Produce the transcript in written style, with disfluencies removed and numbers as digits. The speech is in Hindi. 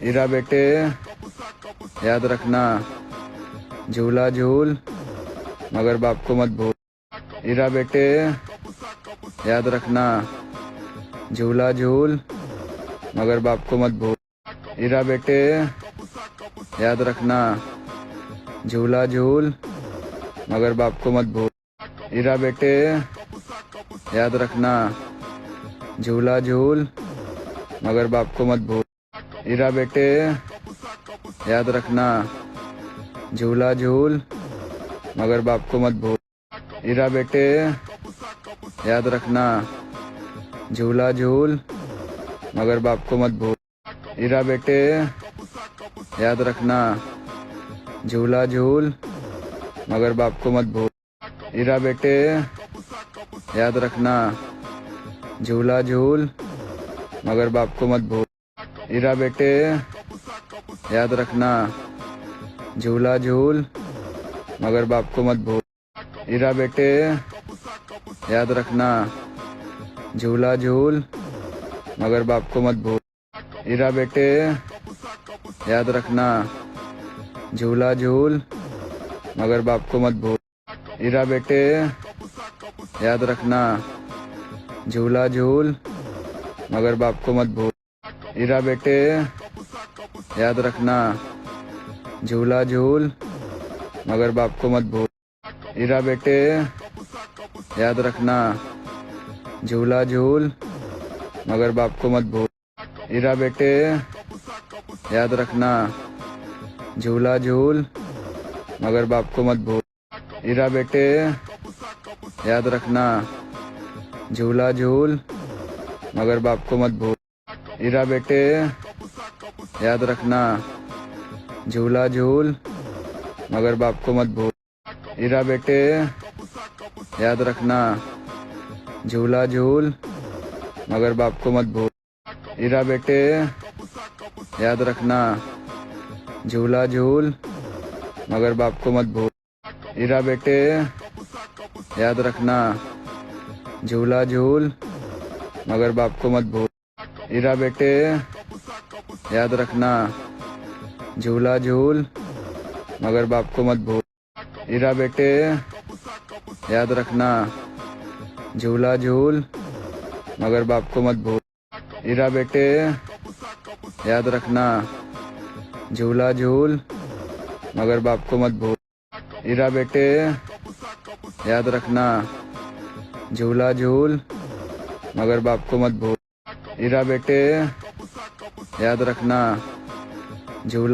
हीरा बेटे याद रखना, झूला झूल मगर बाप को मत भूल। हीरा बेटे याद रखना, झूला झूल मगर बाप को मत भूल। हीरा बेटे याद रखना, झूला झूल मगर बाप को मत भूल। हीरा बेटे याद रखना, झूला झूल मगर बाप को मत भूल। हीरा बेटे याद रखना, झूला झूल मगर बाप को मत भूल। हीरा बेटे याद रखना, झूला झूल मगर बाप को मत भूल। हीरा बेटे याद रखना, झूला झूल मगर बाप को मत भूल। हीरा बेटे याद रखना, झूला झूल मगर बाप को मत भूल। हीरा बेटे याद रखना, झूला झूल मगर बाप को मत भूल। हीरा बेटे याद रखना, झूला झूल मगर बाप को मत भूल। हीरा बेटे याद रखना, झूला झूल मगर बाप को मत भूल। हीरा बेटे याद रखना, झूला झूल मगर बाप को मत भूल। हीरा बेटे याद रखना, झूला झूल मगर बाप को मत भूल। हीरा बेटे याद रखना, झूला झूल मगर बाप को मत भूल। हीरा बेटे याद रखना, झूला झूल मगर बाप को मत भूल। हीरा बेटे याद रखना, झूला झूल मगर बाप को मत भूल। हीरा बेटे याद रखना, झूला झूल मगर बाप को मत भूल। हीरा बेटे याद रखना, झूला झूल मगर बाप को मत भूल। हीरा बेटे याद रखना, झूला झूल मगर बाप को मत भूल। हीरा बेटे याद रखना, झूला झूल मगर बाप को मत भूल। हीरा बेटे याद रखना, झूला झूल मगर बाप को मत भूल। हीरा बेटे याद रखना, झूला झूल मगर बाप को मत भूल। हीरा बेटे याद रखना, झूला झूल मगर बाप को मत भूल। हीरा बेटे याद रखना, झूला झूल मगर बाप को मत भूल। हीरा बेटे याद रखना, झूला